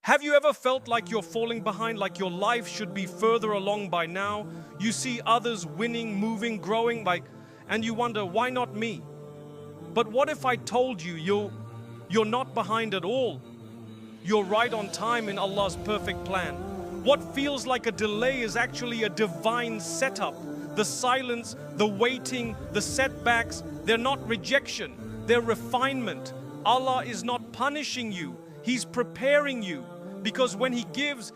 Have you ever felt like you're falling behind, like your life should be further along by now? You see others winning, moving, growing, and you wonder, why not me? But what if I told you you're not behind at all? You're right on time in Allah's perfect plan. What feels like a delay is actually a divine setup. The silence, the waiting, the setbacks, they're not rejection, they're refinement. Allah is not punishing you, He's preparing you. Because when He gives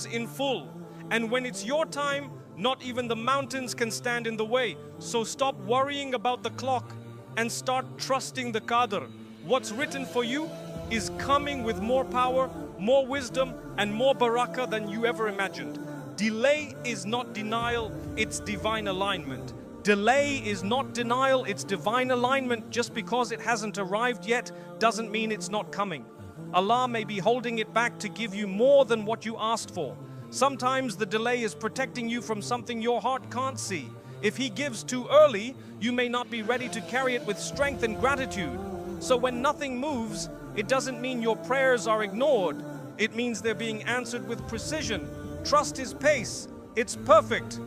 in full. And when it's your time, not even the mountains can stand in the way. So stop worrying about the clock and start trusting the Qadr. What's written for you is coming with more power, more wisdom, and more barakah than you ever imagined. Delay is not denial, it's divine alignment. Delay is not denial, it's divine alignment. Just because it hasn't arrived yet doesn't mean it's not coming. Allah may be holding it back to give you more than what you asked for. Sometimes the delay is protecting you from something your heart can't see. If He gives too early, you may not be ready to carry it with strength and gratitude. So when nothing moves, it doesn't mean your prayers are ignored. It means they're being answered with precision. Trust His pace. It's perfect.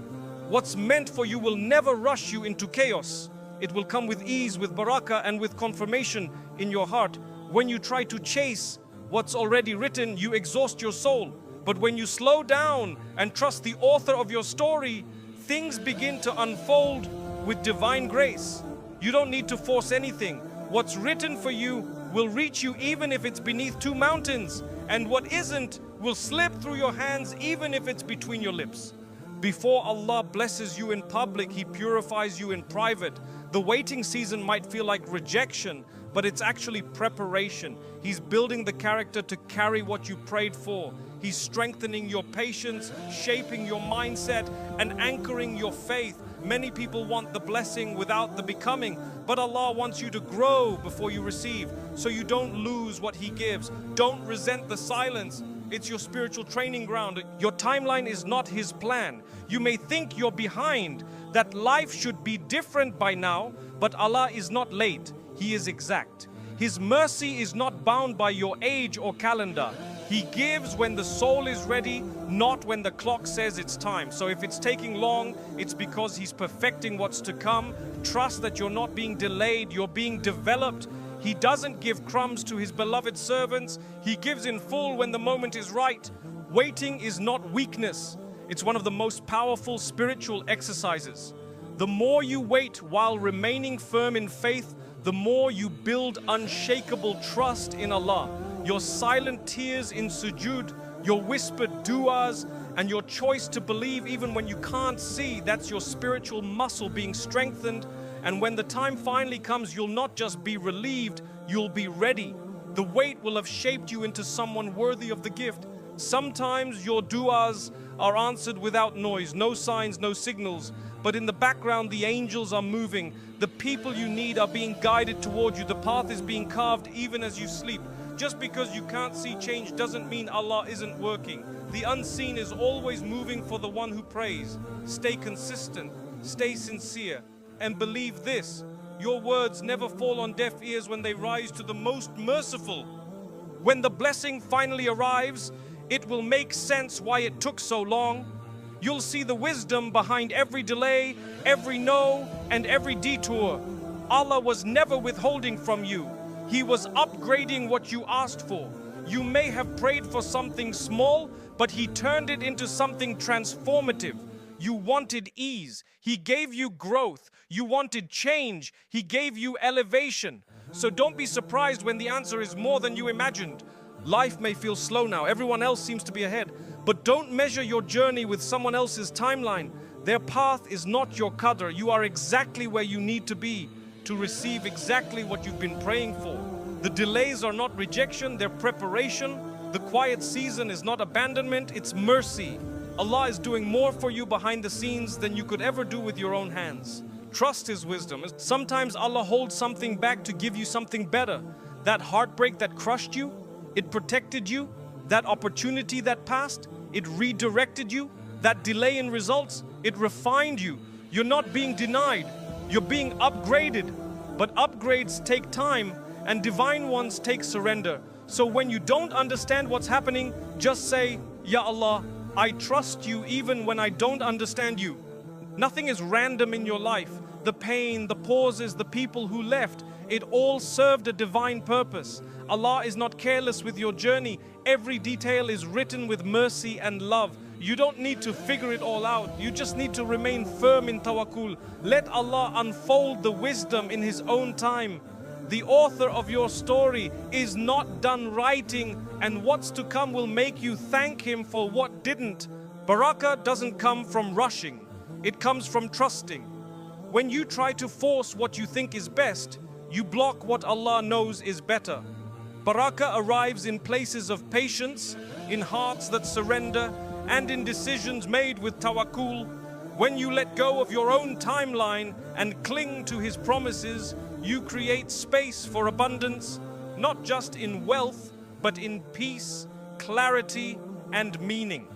What's meant for you will never rush you into chaos. It will come with ease, with barakah, and with confirmation in your heart. When you try to chase what's already written, you exhaust your soul. But when you slow down and trust the author of your story, things begin to unfold with divine grace. You don't need to force anything. What's written for you will reach you even if it's beneath two mountains. And what isn't will slip through your hands even if it's between your lips. Before Allah blesses you in public, He purifies you in private. The waiting season might feel like rejection, but it's actually preparation. He's building the character to carry what you prayed for. He's strengthening your patience, shaping your mindset, and anchoring your faith. Many people want the blessing without the becoming, but Allah wants you to grow before you receive, so you don't lose what He gives. Don't resent the silence. It's your spiritual training ground. Your timeline is not His plan. You may think you're behind, that life should be different by now, but Allah is not late. He is exact. His mercy is not bound by your age or calendar. He gives when the soul is ready, not when the clock says it's time. So if it's taking long, it's because He's perfecting what's to come. Trust that you're not being delayed, you're being developed. He doesn't give crumbs to His beloved servants. He gives in full when the moment is right. Waiting is not weakness. It's one of the most powerful spiritual exercises. The more you wait while remaining firm in faith, the more you build unshakable trust in Allah. Your silent tears in sujood, your whispered du'as, and your choice to believe even when you can't see, that's your spiritual muscle being strengthened. And when the time finally comes, you'll not just be relieved, you'll be ready. The wait will have shaped you into someone worthy of the gift. Sometimes your du'as are answered without noise, no signs, no signals. But in the background, the angels are moving. The people you need are being guided toward you. The path is being carved even as you sleep. Just because you can't see change doesn't mean Allah isn't working. The unseen is always moving for the one who prays. Stay consistent, stay sincere, and believe this: your words never fall on deaf ears when they rise to the most merciful. When the blessing finally arrives, it will make sense why it took so long. You'll see the wisdom behind every delay, every no, and every detour. Allah was never withholding from you. He was upgrading what you asked for. You may have prayed for something small, but He turned it into something transformative. You wanted ease, He gave you growth. You wanted change, He gave you elevation. So don't be surprised when the answer is more than you imagined. Life may feel slow now, everyone else seems to be ahead. But don't measure your journey with someone else's timeline. Their path is not your qadr. You are exactly where you need to be to receive exactly what you've been praying for. The delays are not rejection, they're preparation. The quiet season is not abandonment, it's mercy. Allah is doing more for you behind the scenes than you could ever do with your own hands. Trust His wisdom. Sometimes Allah holds something back to give you something better. That heartbreak that crushed you, it protected you. That opportunity that passed, it redirected you. That delay in results, it refined you. You're not being denied, you're being upgraded. But upgrades take time, and divine ones take surrender. So when you don't understand what's happening, just say, Ya Allah, I trust you even when I don't understand you. Nothing is random in your life. The pain, the pauses, the people who left, it all served a divine purpose. Allah is not careless with your journey. Every detail is written with mercy and love. You don't need to figure it all out. You just need to remain firm in tawakkul. Let Allah unfold the wisdom in His own time. The author of your story is not done writing, and what's to come will make you thank Him for what didn't. Barakah doesn't come from rushing. It comes from trusting. When you try to force what you think is best, you block what Allah knows is better. Barakah arrives in places of patience, in hearts that surrender, and in decisions made with tawakkul. When you let go of your own timeline and cling to His promises, you create space for abundance, not just in wealth, but in peace, clarity, and meaning.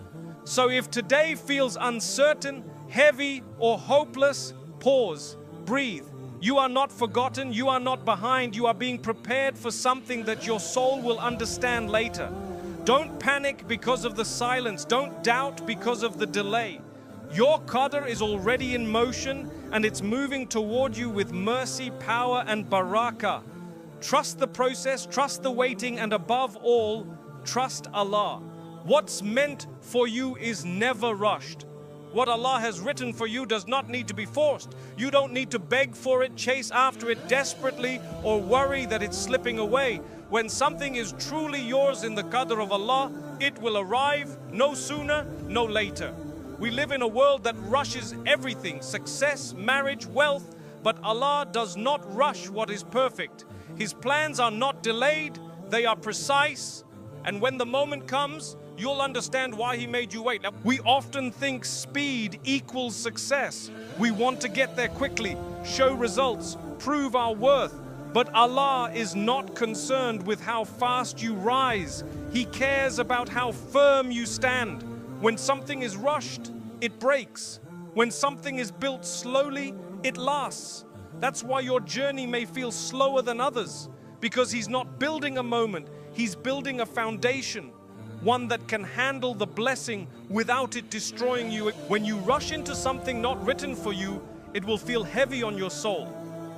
So if today feels uncertain, heavy, or hopeless, pause, breathe. You are not forgotten, you are not behind, you are being prepared for something that your soul will understand later. Don't panic because of the silence, don't doubt because of the delay. Your qadr is already in motion and it's moving toward you with mercy, power, and barakah. Trust the process, trust the waiting, and above all, trust Allah. What's meant for you is never rushed. What Allah has written for you does not need to be forced. You don't need to beg for it, chase after it desperately, or worry that it's slipping away. When something is truly yours in the qadr of Allah, it will arrive no sooner, no later. We live in a world that rushes everything, success, marriage, wealth, but Allah does not rush what is perfect. His plans are not delayed, they are precise, and when the moment comes, you'll understand why He made you wait. Now, we often think speed equals success. We want to get there quickly, show results, prove our worth. But Allah is not concerned with how fast you rise. He cares about how firm you stand. When something is rushed, it breaks. When something is built slowly, it lasts. That's why your journey may feel slower than others, because He's not building a moment, He's building a foundation. One that can handle the blessing without it destroying you. When you rush into something not written for you, it will feel heavy on your soul.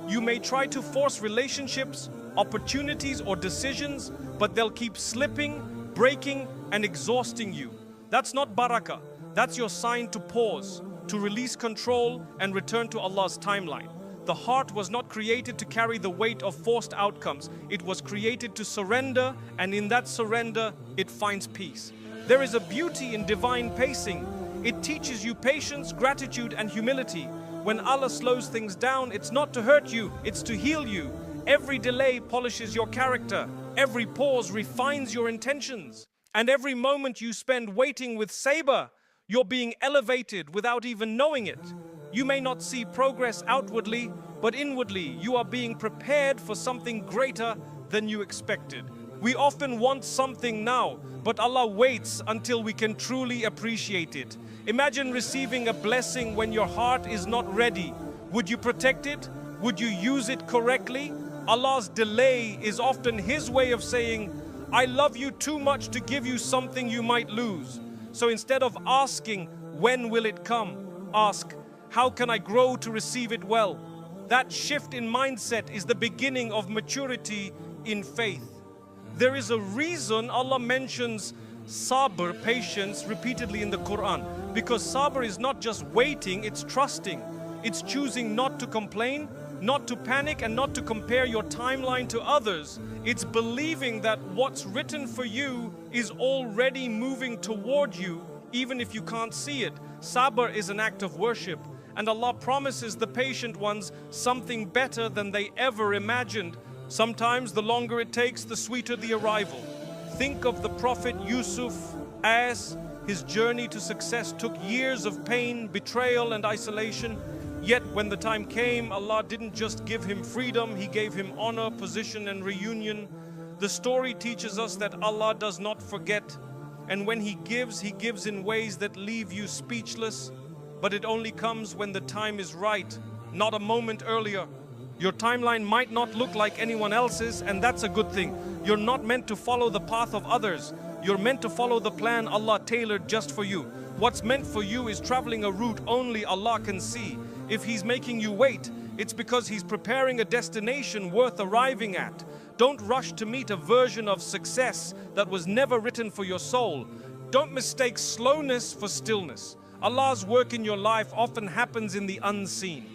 You may try to force relationships, opportunities, or decisions, but they'll keep slipping, breaking, and exhausting you. That's not barakah. That's your sign to pause, to release control, and return to Allah's timeline. The heart was not created to carry the weight of forced outcomes. It was created to surrender, and in that surrender, it finds peace. There is a beauty in divine pacing. It teaches you patience, gratitude, and humility. When Allah slows things down, it's not to hurt you, it's to heal you. Every delay polishes your character. Every pause refines your intentions. And every moment you spend waiting with sabr, you're being elevated without even knowing it. You may not see progress outwardly, but inwardly you are being prepared for something greater than you expected. We often want something now, but Allah waits until we can truly appreciate it. Imagine receiving a blessing when your heart is not ready. Would you protect it? Would you use it correctly? Allah's delay is often His way of saying, I love you too much to give you something you might lose. So instead of asking, when will it come? Ask, how can I grow to receive it well? That shift in mindset is the beginning of maturity in faith. There is a reason Allah mentions sabr, patience, repeatedly in the Quran. Because sabr is not just waiting, it's trusting. It's choosing not to complain, not to panic, and not to compare your timeline to others. It's believing that what's written for you is already moving toward you, even if you can't see it. Sabr is an act of worship. And Allah promises the patient ones something better than they ever imagined. Sometimes the longer it takes, the sweeter the arrival. Think of the Prophet Yusuf as his journey to success took years of pain, betrayal, and isolation. Yet when the time came, Allah didn't just give him freedom, He gave him honor, position, and reunion. The story teaches us that Allah does not forget. And when He gives in ways that leave you speechless. But it only comes when the time is right, not a moment earlier. Your timeline might not look like anyone else's, and that's a good thing. You're not meant to follow the path of others. You're meant to follow the plan Allah tailored just for you. What's meant for you is traveling a route only Allah can see. If He's making you wait, it's because He's preparing a destination worth arriving at. Don't rush to meet a version of success that was never written for your soul. Don't mistake slowness for stillness. Allah's work in your life often happens in the unseen.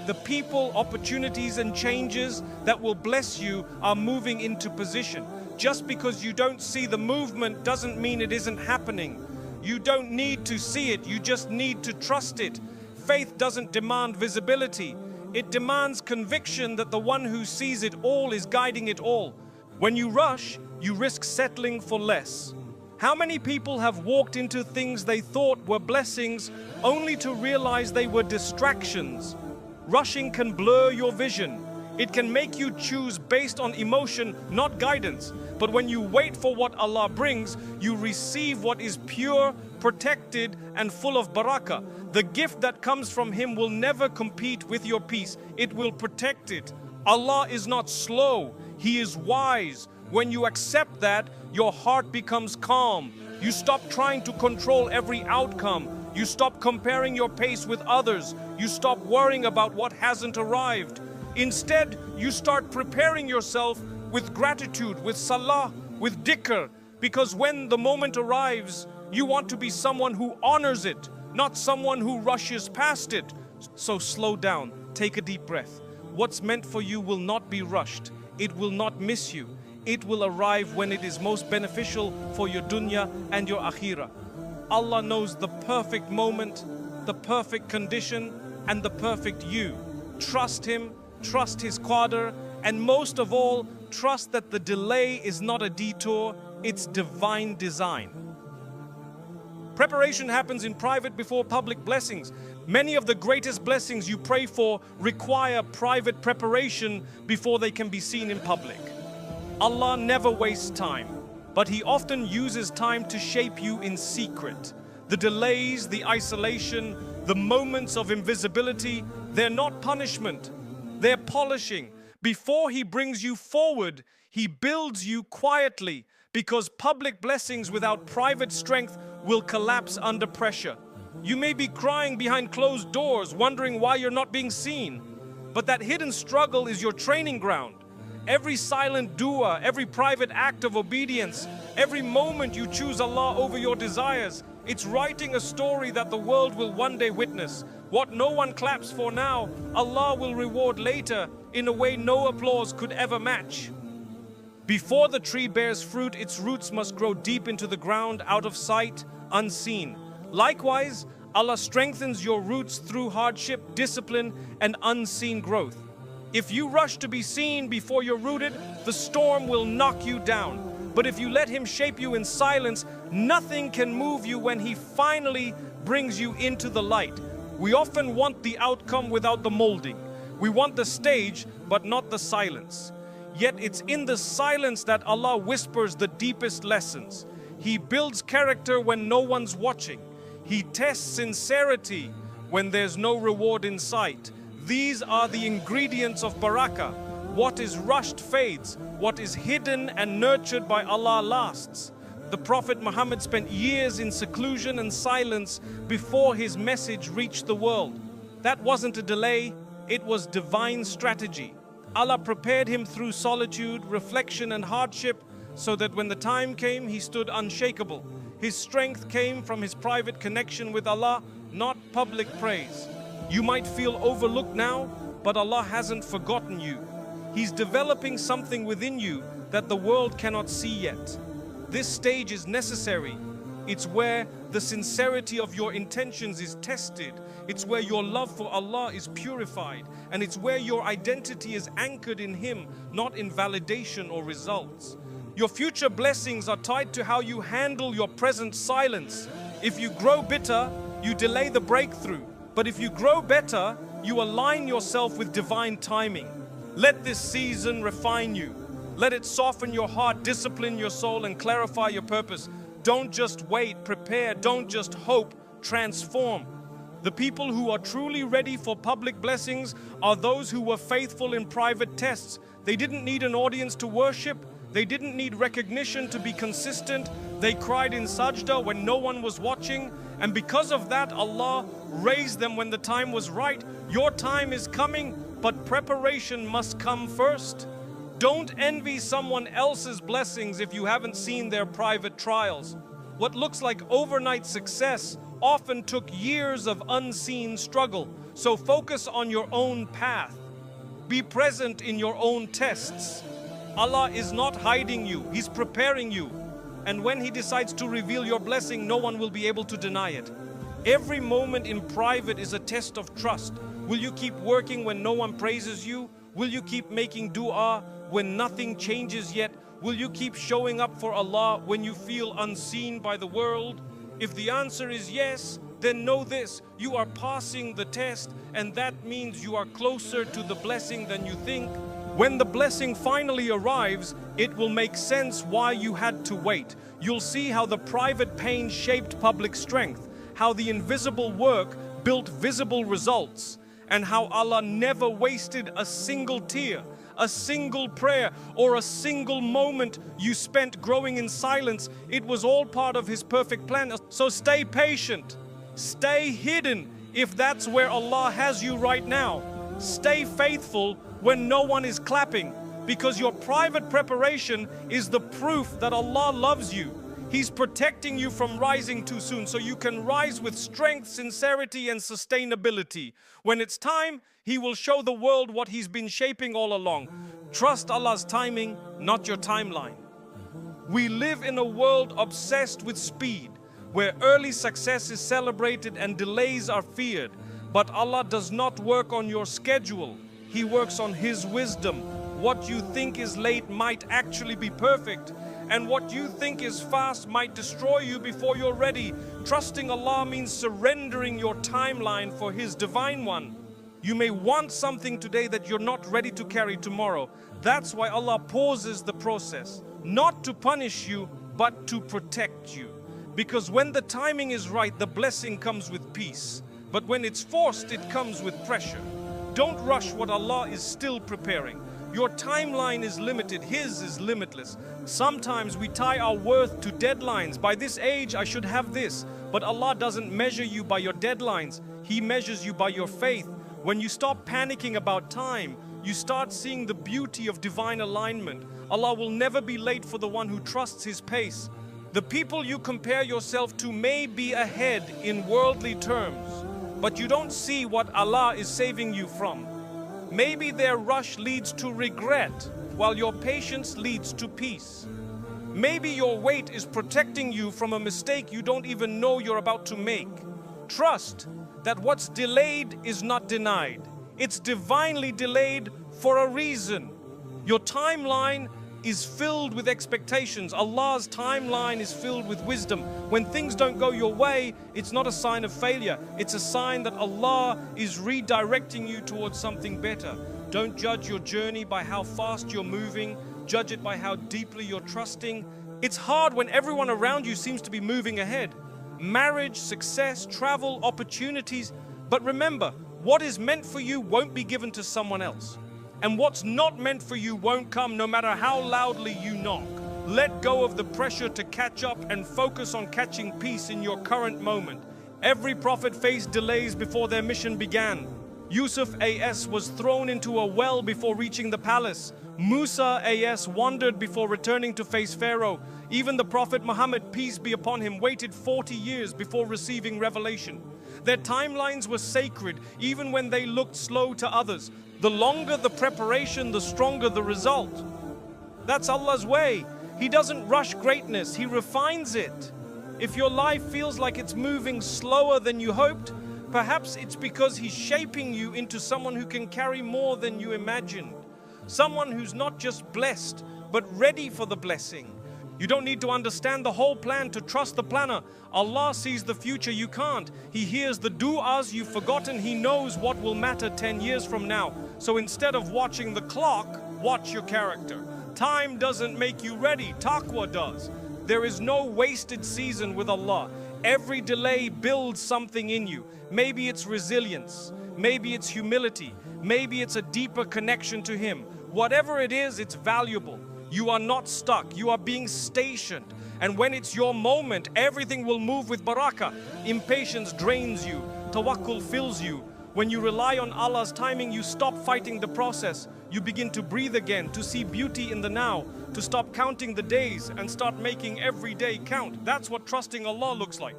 The people, opportunities, and changes that will bless you are moving into position. Just because you don't see the movement doesn't mean it isn't happening. You don't need to see it, you just need to trust it. Faith doesn't demand visibility. It demands conviction that the one who sees it all is guiding it all. When you rush, you risk settling for less. How many people have walked into things they thought were blessings only to realize they were distractions? Rushing can blur your vision. It can make you choose based on emotion, not guidance. But when you wait for what Allah brings, you receive what is pure, protected, and full of barakah. The gift that comes from Him will never compete with your peace. It will protect it. Allah is not slow. He is wise. When you accept that, your heart becomes calm. You stop trying to control every outcome. You stop comparing your pace with others. You stop worrying about what hasn't arrived. Instead, you start preparing yourself with gratitude, with salah, with dhikr, because when the moment arrives, you want to be someone who honors it, not someone who rushes past it. So slow down, take a deep breath. What's meant for you will not be rushed. It will not miss you. It will arrive when it is most beneficial for your dunya and your akhirah. Allah knows the perfect moment, the perfect condition, and the perfect you. Trust Him, trust His qadr, and most of all, trust that the delay is not a detour, it's divine design. Preparation happens in private before public blessings. Many of the greatest blessings you pray for require private preparation before they can be seen in public. Allah never wastes time, but He often uses time to shape you in secret. The delays, the isolation, the moments of invisibility, they're not punishment, they're polishing. Before He brings you forward, He builds you quietly, because public blessings without private strength will collapse under pressure. You may be crying behind closed doors, wondering why you're not being seen, but that hidden struggle is your training ground. Every silent dua, every private act of obedience, every moment you choose Allah over your desires, it's writing a story that the world will one day witness. What no one claps for now, Allah will reward later in a way no applause could ever match. Before the tree bears fruit, its roots must grow deep into the ground, out of sight, unseen. Likewise, Allah strengthens your roots through hardship, discipline, and unseen growth. If you rush to be seen before you're rooted, the storm will knock you down. But if you let Him shape you in silence, nothing can move you when He finally brings you into the light. We often want the outcome without the molding. We want the stage, but not the silence. Yet it's in the silence that Allah whispers the deepest lessons. He builds character when no one's watching. He tests sincerity when there's no reward in sight. These are the ingredients of barakah. What is rushed fades. What is hidden and nurtured by Allah lasts. The Prophet Muhammad spent years in seclusion and silence before his message reached the world. That wasn't a delay, it was divine strategy. Allah prepared him through solitude, reflection, and hardship so that when the time came, he stood unshakable. His strength came from his private connection with Allah, not public praise. You might feel overlooked now, but Allah hasn't forgotten you. He's developing something within you that the world cannot see yet. This stage is necessary. It's where the sincerity of your intentions is tested. It's where your love for Allah is purified. And it's where your identity is anchored in Him, not in validation or results. Your future blessings are tied to how you handle your present silence. If you grow bitter, you delay the breakthrough. But if you grow better, you align yourself with divine timing. Let this season refine you. Let it soften your heart, discipline your soul, and clarify your purpose. Don't just wait, prepare. Don't just hope, transform. The people who are truly ready for public blessings are those who were faithful in private tests. They didn't need an audience to worship. They didn't need recognition to be consistent. They cried in sajda when no one was watching. And because of that, Allah raised them when the time was right. Your time is coming, but preparation must come first. Don't envy someone else's blessings if you haven't seen their private trials. What looks like overnight success often took years of unseen struggle. So focus on your own path. Be present in your own tests. Allah is not hiding you, He's preparing you. And when He decides to reveal your blessing, no one will be able to deny it. Every moment in private is a test of trust. Will you keep working when no one praises you? Will you keep making dua when nothing changes yet? Will you keep showing up for Allah when you feel unseen by the world? If the answer is yes, then know this: you are passing the test, and that means you are closer to the blessing than you think. When the blessing finally arrives, it will make sense why you had to wait. You'll see how the private pain shaped public strength, how the invisible work built visible results, and how Allah never wasted a single tear, a single prayer, or a single moment you spent growing in silence. It was all part of His perfect plan. So stay patient, stay hidden if that's where Allah has you right now. Stay faithful when no one is clapping, because your private preparation is the proof that Allah loves you. He's protecting you from rising too soon so you can rise with strength, sincerity, and sustainability. When it's time, He will show the world what He's been shaping all along. Trust Allah's timing, not your timeline. We live in a world obsessed with speed, where early success is celebrated and delays are feared. But Allah does not work on your schedule. He works on His wisdom. What you think is late might actually be perfect, and what you think is fast might destroy you before you're ready. Trusting Allah means surrendering your timeline for His divine one. You may want something today that you're not ready to carry tomorrow. That's why Allah pauses the process, not to punish you, but to protect you. Because when the timing is right, the blessing comes with peace. But when it's forced, it comes with pressure. Don't rush what Allah is still preparing. Your timeline is limited, His is limitless. Sometimes we tie our worth to deadlines. By this age, I should have this. But Allah doesn't measure you by your deadlines. He measures you by your faith. When you stop panicking about time, you start seeing the beauty of divine alignment. Allah will never be late for the one who trusts His pace. The people you compare yourself to may be ahead in worldly terms, but you don't see what Allah is saving you from. Maybe their rush leads to regret, while your patience leads to peace. Maybe your wait is protecting you from a mistake you don't even know you're about to make. Trust that what's delayed is not denied. It's divinely delayed for a reason. Your timeline is filled with expectations. Allah's timeline is filled with wisdom. When things don't go your way, it's not a sign of failure. It's a sign that Allah is redirecting you towards something better. Don't judge your journey by how fast you're moving. Judge it by how deeply you're trusting. It's hard when everyone around you seems to be moving ahead. Marriage, success, travel, opportunities. But remember, what is meant for you won't be given to someone else. And what's not meant for you won't come no matter how loudly you knock. Let go of the pressure to catch up and focus on catching peace in your current moment. Every prophet faced delays before their mission began. Yusuf A.S. was thrown into a well before reaching the palace. Musa A.S. wandered before returning to face Pharaoh. Even the Prophet Muhammad, peace be upon him, waited 40 years before receiving revelation. Their timelines were sacred, even when they looked slow to others. The longer the preparation, the stronger the result. That's Allah's way. He doesn't rush greatness, He refines it. If your life feels like it's moving slower than you hoped, perhaps it's because He's shaping you into someone who can carry more than you imagined. Someone who's not just blessed, but ready for the blessing. You don't need to understand the whole plan to trust the planner. Allah sees the future, you can't. He hears the du'as you've forgotten. He knows what will matter 10 years from now. So instead of watching the clock, watch your character. Time doesn't make you ready, taqwa does. There is no wasted season with Allah. Every delay builds something in you. Maybe it's resilience, maybe it's humility, maybe it's a deeper connection to Him. Whatever it is, it's valuable. You are not stuck, you are being stationed. And when it's your moment, everything will move with barakah. Impatience drains you, tawakkul fills you. When you rely on Allah's timing, you stop fighting the process. You begin to breathe again, to see beauty in the now, to stop counting the days and start making every day count. That's what trusting Allah looks like.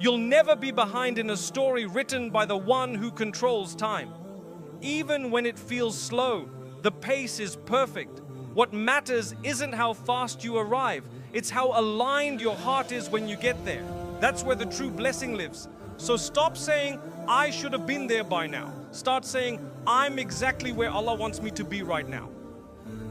You'll never be behind in a story written by the one who controls time. Even when it feels slow, the pace is perfect. What matters isn't how fast you arrive, it's how aligned your heart is when you get there. That's where the true blessing lives. So stop saying, I should have been there by now. Start saying, I'm exactly where Allah wants me to be right now.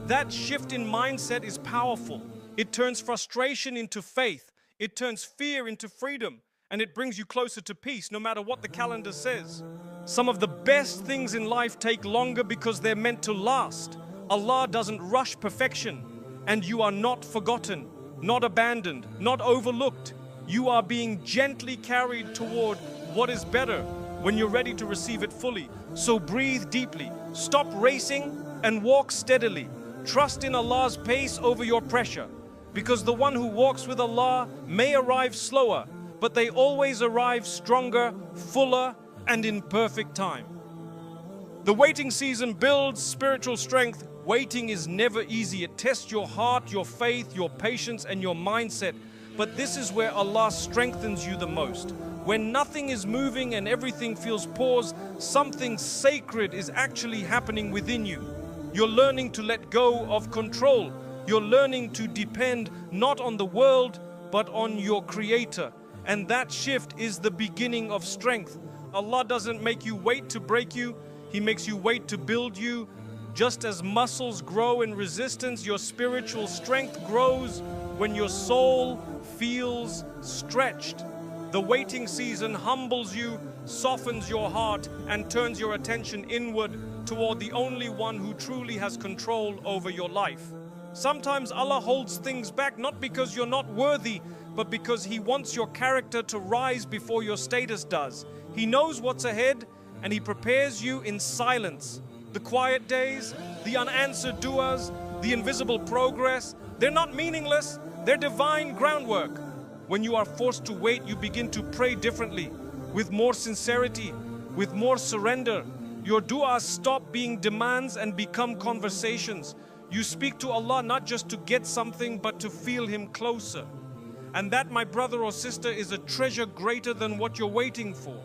That shift in mindset is powerful. It turns frustration into faith. It turns fear into freedom. And it brings you closer to peace, no matter what the calendar says. Some of the best things in life take longer because they're meant to last. Allah doesn't rush perfection. And you are not forgotten, not abandoned, not overlooked. You are being gently carried toward what is better when you're ready to receive it fully. So breathe deeply, stop racing and walk steadily. Trust in Allah's pace over your pressure, because the one who walks with Allah may arrive slower, but they always arrive stronger, fuller, and in perfect time. The waiting season builds spiritual strength. Waiting is never easy. It tests your heart, your faith, your patience, and your mindset. But this is where Allah strengthens you the most. When nothing is moving and everything feels paused, something sacred is actually happening within you. You're learning to let go of control. You're learning to depend not on the world, but on your Creator. And that shift is the beginning of strength. Allah doesn't make you wait to break you. He makes you wait to build you. Just as muscles grow in resistance, your spiritual strength grows when your soul feels stretched. The waiting season humbles you, softens your heart, and turns your attention inward toward the only one who truly has control over your life. Sometimes Allah holds things back not because you're not worthy, but because He wants your character to rise before your status does. He knows what's ahead, and He prepares you in silence. The quiet days, the unanswered du'as, the invisible progress, they're not meaningless, they're divine groundwork. When you are forced to wait, you begin to pray differently, with more sincerity, with more surrender. Your du'as stop being demands and become conversations. You speak to Allah not just to get something, but to feel Him closer. And that, my brother or sister, is a treasure greater than what you're waiting for.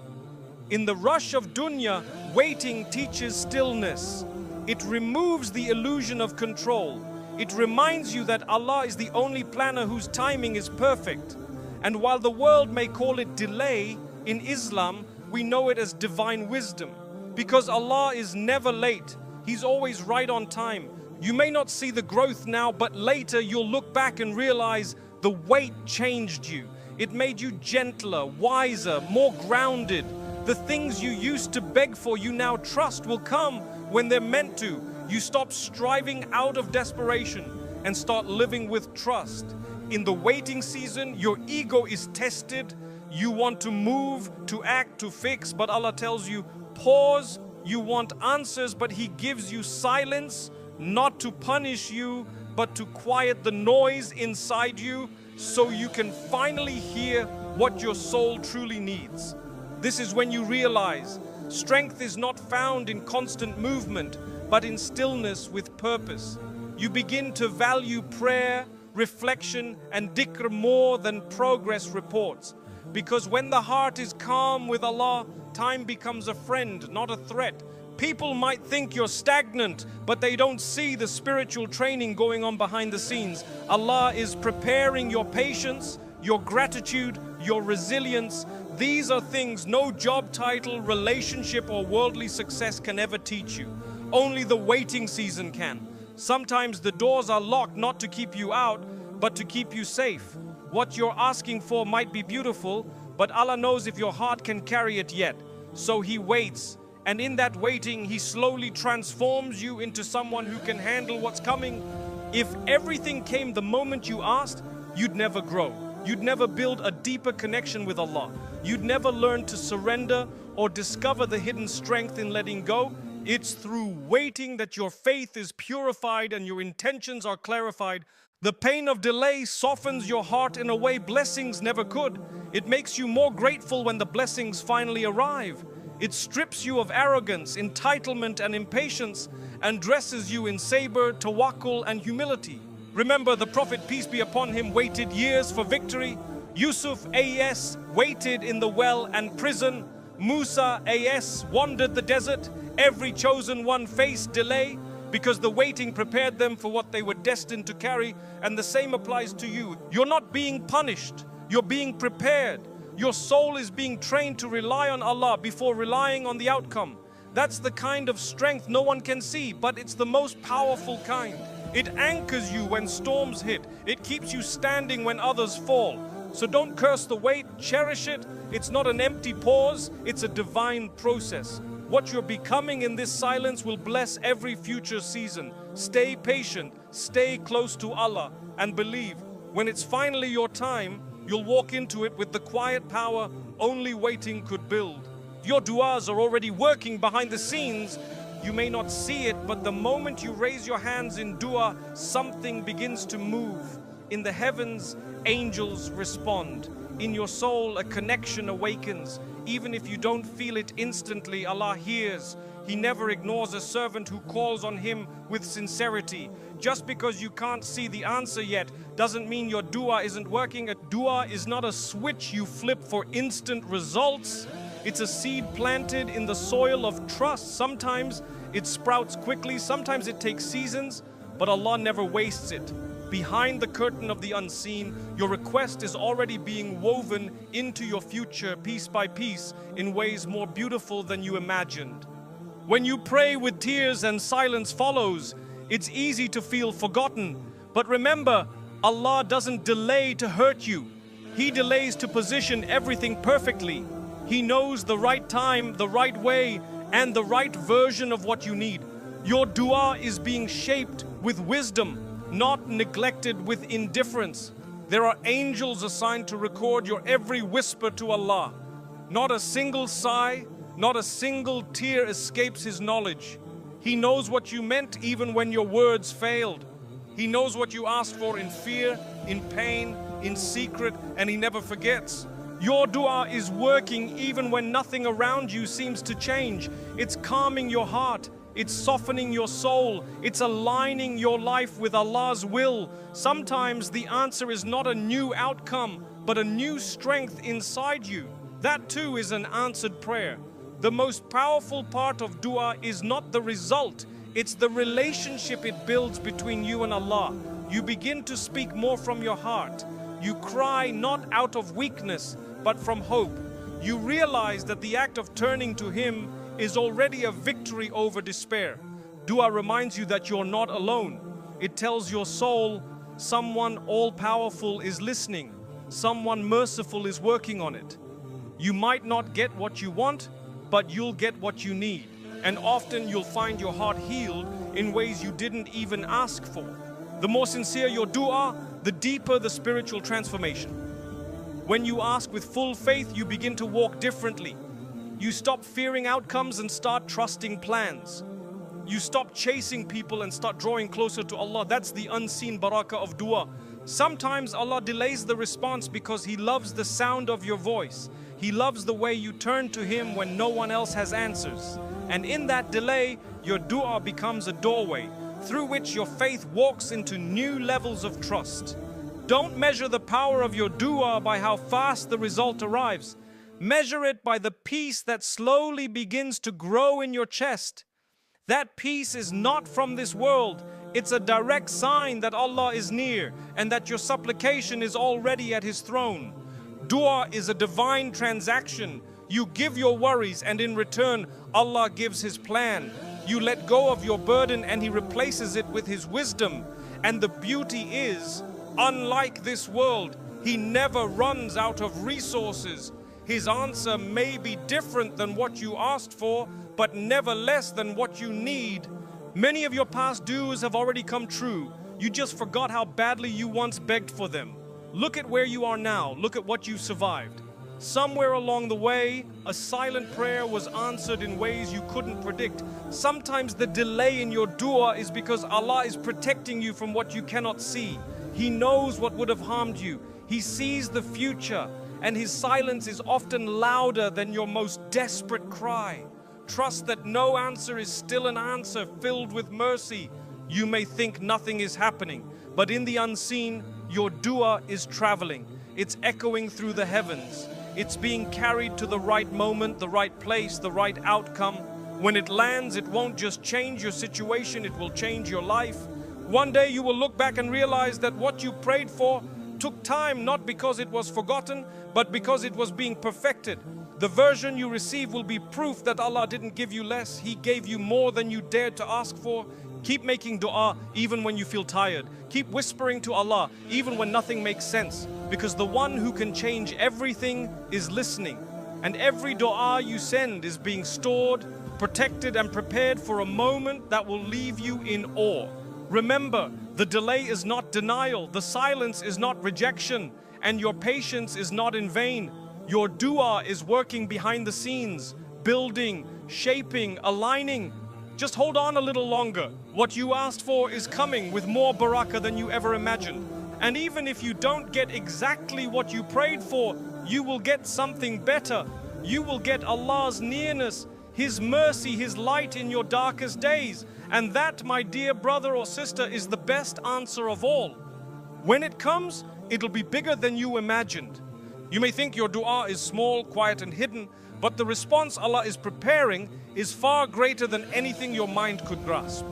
In the rush of dunya, waiting teaches stillness. It removes the illusion of control. It reminds you that Allah is the only planner whose timing is perfect. And while the world may call it delay, in Islam, we know it as divine wisdom. Because Allah is never late. He's always right on time. You may not see the growth now, but later you'll look back and realize the wait changed you. It made you gentler, wiser, more grounded. The things you used to beg for, you now trust will come when they're meant to. You stop striving out of desperation and start living with trust. In the waiting season, your ego is tested. You want to move, to act, to fix, but Allah tells you, pause. You want answers, but He gives you silence, not to punish you, but to quiet the noise inside you so you can finally hear what your soul truly needs. This is when you realize strength is not found in constant movement, but in stillness with purpose. You begin to value prayer, reflection, and dhikr more than progress reports. Because when the heart is calm with Allah, time becomes a friend, not a threat. People might think you're stagnant, but they don't see the spiritual training going on behind the scenes. Allah is preparing your patience, your gratitude, your resilience. These are things no job title, relationship, or worldly success can ever teach you. Only the waiting season can. Sometimes the doors are locked not to keep you out, but to keep you safe. What you're asking for might be beautiful, but Allah knows if your heart can carry it yet. So He waits, and in that waiting, He slowly transforms you into someone who can handle what's coming. If everything came the moment you asked, you'd never grow. You'd never build a deeper connection with Allah. You'd never learn to surrender or discover the hidden strength in letting go. It's through waiting that your faith is purified and your intentions are clarified. The pain of delay softens your heart in a way blessings never could. It makes you more grateful when the blessings finally arrive. It strips you of arrogance, entitlement, and impatience, and dresses you in sabr, tawakkul, and humility. Remember, the Prophet, peace be upon him, waited years for victory. Yusuf A.S. waited in the well and prison. Musa A.S. wandered the desert. Every chosen one faced delay because the waiting prepared them for what they were destined to carry. And the same applies to you. You're not being punished. You're being prepared. Your soul is being trained to rely on Allah before relying on the outcome. That's the kind of strength no one can see, but it's the most powerful kind. It anchors you when storms hit. It keeps you standing when others fall. So don't curse the wait, cherish it. It's not an empty pause, it's a divine process. What you're becoming in this silence will bless every future season. Stay patient, stay close to Allah, and believe when it's finally your time, you'll walk into it with the quiet power only waiting could build. Your du'as are already working behind the scenes. You may not see it, but the moment you raise your hands in dua, something begins to move. In the heavens, angels respond. In your soul, a connection awakens. Even if you don't feel it instantly, Allah hears. He never ignores a servant who calls on Him with sincerity. Just because you can't see the answer yet doesn't mean your dua isn't working. A dua is not a switch you flip for instant results. It's a seed planted in the soil of trust. Sometimes it sprouts quickly, sometimes it takes seasons, but Allah never wastes it. Behind the curtain of the unseen, your request is already being woven into your future piece by piece in ways more beautiful than you imagined. When you pray with tears and silence follows, it's easy to feel forgotten. But remember, Allah doesn't delay to hurt you. He delays to position everything perfectly. He knows the right time, the right way, and the right version of what you need. Your dua is being shaped with wisdom, not neglected with indifference. There are angels assigned to record your every whisper to Allah. Not a single sigh, not a single tear escapes His knowledge. He knows what you meant even when your words failed. He knows what you asked for in fear, in pain, in secret, and He never forgets. Your dua is working even when nothing around you seems to change. It's calming your heart. It's softening your soul. It's aligning your life with Allah's will. Sometimes the answer is not a new outcome, but a new strength inside you. That too is an answered prayer. The most powerful part of dua is not the result. It's the relationship it builds between you and Allah. You begin to speak more from your heart. You cry not out of weakness, but from hope. You realize that the act of turning to Him is already a victory over despair. Dua reminds you that you're not alone. It tells your soul, someone all-powerful is listening. Someone merciful is working on it. You might not get what you want, but you'll get what you need. And often you'll find your heart healed in ways you didn't even ask for. The more sincere your dua, the deeper the spiritual transformation. When you ask with full faith, you begin to walk differently. You stop fearing outcomes and start trusting plans. You stop chasing people and start drawing closer to Allah. That's the unseen barakah of dua. Sometimes Allah delays the response because He loves the sound of your voice. He loves the way you turn to Him when no one else has answers. And in that delay, your dua becomes a doorway through which your faith walks into new levels of trust. Don't measure the power of your dua by how fast the result arrives. Measure it by the peace that slowly begins to grow in your chest. That peace is not from this world. It's a direct sign that Allah is near and that your supplication is already at His throne. Dua is a divine transaction. You give your worries and in return, Allah gives His plan. You let go of your burden and He replaces it with His wisdom. And the beauty is, unlike this world, He never runs out of resources. His answer may be different than what you asked for, but never less than what you need. Many of your past dues have already come true. You just forgot how badly you once begged for them. Look at where you are now. Look at what you survived. Somewhere along the way, a silent prayer was answered in ways you couldn't predict. Sometimes the delay in your dua is because Allah is protecting you from what you cannot see. He knows what would have harmed you. He sees the future, and His silence is often louder than your most desperate cry. Trust that no answer is still an answer filled with mercy. You may think nothing is happening, but in the unseen, your dua is traveling. It's echoing through the heavens. It's being carried to the right moment, the right place, the right outcome. When it lands, it won't just change your situation, it will change your life. One day you will look back and realize that what you prayed for took time, not because it was forgotten, but because it was being perfected. The version you receive will be proof that Allah didn't give you less. He gave you more than you dared to ask for. Keep making dua even when you feel tired. Keep whispering to Allah even when nothing makes sense. Because the one who can change everything is listening. And every dua you send is being stored, protected and prepared for a moment that will leave you in awe. Remember, the delay is not denial, the silence is not rejection, and your patience is not in vain. Your dua is working behind the scenes, building, shaping, aligning. Just hold on a little longer. What you asked for is coming with more barakah than you ever imagined. And even if you don't get exactly what you prayed for, you will get something better. You will get Allah's nearness, His mercy, His light in your darkest days. And that, my dear brother or sister, is the best answer of all. When it comes, it'll be bigger than you imagined. You may think your dua is small, quiet and hidden, but the response Allah is preparing is far greater than anything your mind could grasp.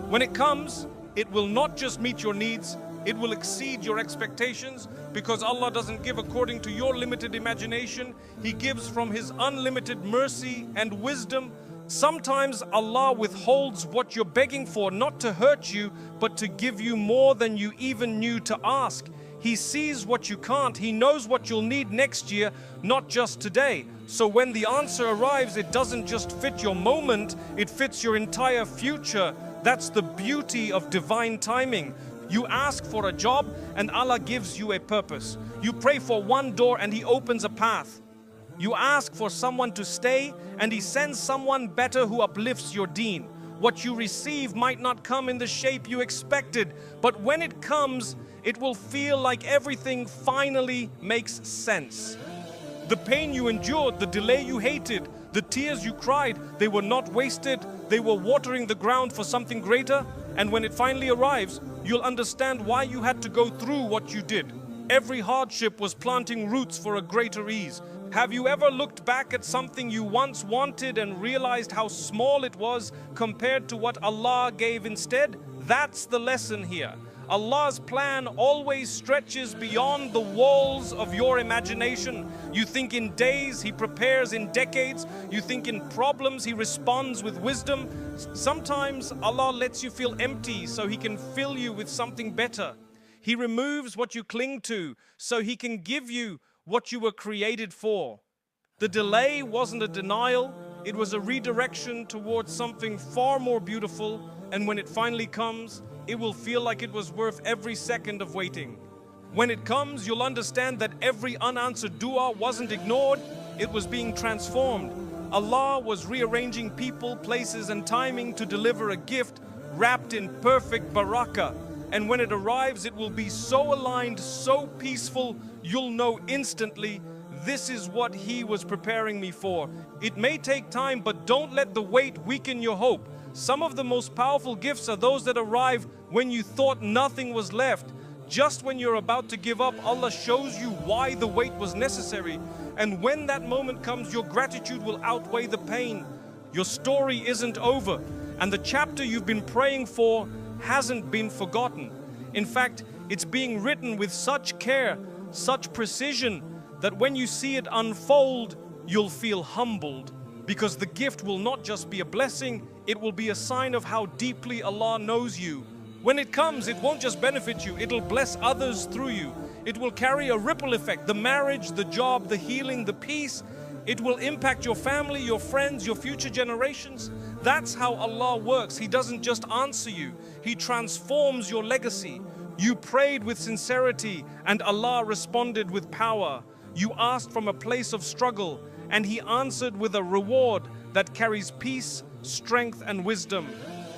When it comes, it will not just meet your needs, it will exceed your expectations, because Allah doesn't give according to your limited imagination. He gives from His unlimited mercy and wisdom. Sometimes Allah withholds what you're begging for, not to hurt you, but to give you more than you even knew to ask. He sees what you can't. He knows what you'll need next year, not just today. So when the answer arrives, it doesn't just fit your moment, it fits your entire future. That's the beauty of divine timing. You ask for a job and Allah gives you a purpose. You pray for one door and He opens a path. You ask for someone to stay and He sends someone better who uplifts your deen. What you receive might not come in the shape you expected, but when it comes, it will feel like everything finally makes sense. The pain you endured, the delay you hated, the tears you cried, they were not wasted. They were watering the ground for something greater. And when it finally arrives, you'll understand why you had to go through what you did. Every hardship was planting roots for a greater ease. Have you ever looked back at something you once wanted and realized how small it was compared to what Allah gave instead? That's the lesson here. Allah's plan always stretches beyond the walls of your imagination. You think in days, He prepares in decades. You think in problems, He responds with wisdom. Sometimes Allah lets you feel empty so He can fill you with something better. He removes what you cling to so He can give you what you were created for. The delay wasn't a denial, it was a redirection towards something far more beautiful, and when it finally comes, it will feel like it was worth every second of waiting. When it comes, you'll understand that every unanswered dua wasn't ignored, it was being transformed. Allah was rearranging people, places, and timing to deliver a gift wrapped in perfect barakah. And when it arrives, it will be so aligned, so peaceful, you'll know instantly, this is what He was preparing me for. It may take time, but don't let the wait weaken your hope. Some of the most powerful gifts are those that arrive when you thought nothing was left. Just when you're about to give up, Allah shows you why the wait was necessary. And when that moment comes, your gratitude will outweigh the pain. Your story isn't over, and the chapter you've been praying for hasn't been forgotten. In fact, it's being written with such care, such precision, that when you see it unfold, you'll feel humbled. Because the gift will not just be a blessing, it will be a sign of how deeply Allah knows you. When it comes, it won't just benefit you, it'll bless others through you. It will carry a ripple effect, the marriage, the job, the healing, the peace. It will impact your family, your friends, your future generations. That's how Allah works. He doesn't just answer you, He transforms your legacy. You prayed with sincerity and Allah responded with power. You asked from a place of struggle and He answered with a reward that carries peace, strength and wisdom.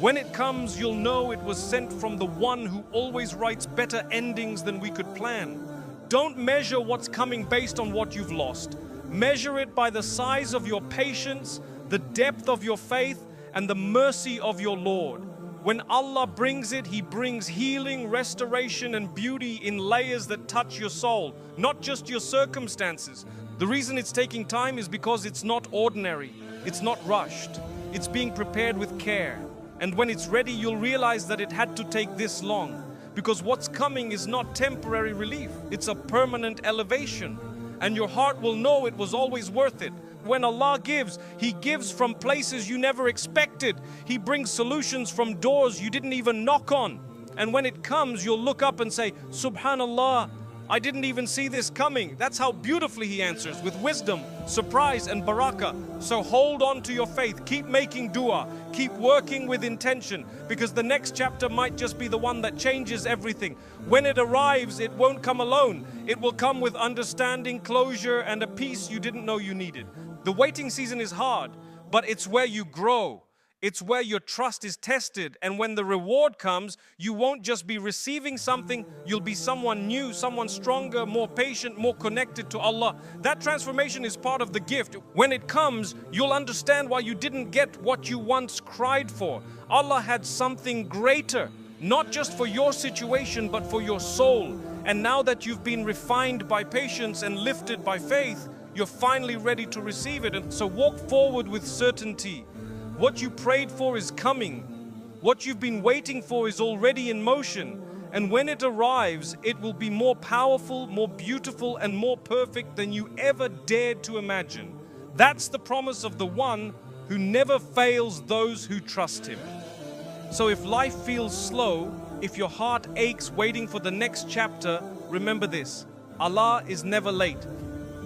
When it comes, you'll know it was sent from the one who always writes better endings than we could plan. Don't measure what's coming based on what you've lost. Measure it by the size of your patience, the depth of your faith, and the mercy of your Lord. When Allah brings it, He brings healing, restoration, and beauty in layers that touch your soul, not just your circumstances. The reason it's taking time is because it's not ordinary, it's not rushed, it's being prepared with care. And when it's ready, you'll realize that it had to take this long. Because what's coming is not temporary relief, it's a permanent elevation. And your heart will know it was always worth it. When Allah gives, He gives from places you never expected. He brings solutions from doors you didn't even knock on. And when it comes, you'll look up and say, Subhanallah, I didn't even see this coming. That's how beautifully He answers, with wisdom, surprise and barakah. So hold on to your faith, keep making dua, keep working with intention, because the next chapter might just be the one that changes everything. When it arrives, it won't come alone. It will come with understanding, closure and a peace you didn't know you needed. The waiting season is hard, but it's where you grow. It's where your trust is tested, and when the reward comes, you won't just be receiving something, you'll be someone new, someone stronger, more patient, more connected to Allah. That transformation is part of the gift. When it comes, you'll understand why you didn't get what you once cried for. Allah had something greater, not just for your situation, but for your soul. And now that you've been refined by patience and lifted by faith, you're finally ready to receive it. And so walk forward with certainty. What you prayed for is coming. What you've been waiting for is already in motion. And when it arrives, it will be more powerful, more beautiful, and more perfect than you ever dared to imagine. That's the promise of the one who never fails those who trust Him. So if life feels slow, if your heart aches waiting for the next chapter, remember this: Allah is never late.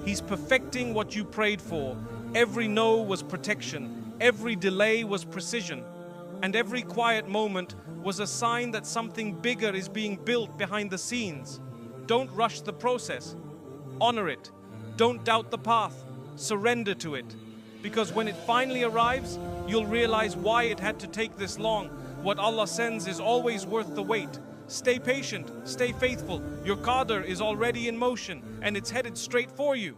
He's perfecting what you prayed for. Every no was protection. Every delay was precision, and every quiet moment was a sign that something bigger is being built behind the scenes. Don't rush the process. Honor it. Don't doubt the path. Surrender to it. Because when it finally arrives, you'll realize why it had to take this long. What Allah sends is always worth the wait. Stay patient, stay faithful. Your qadr is already in motion, and it's headed straight for you.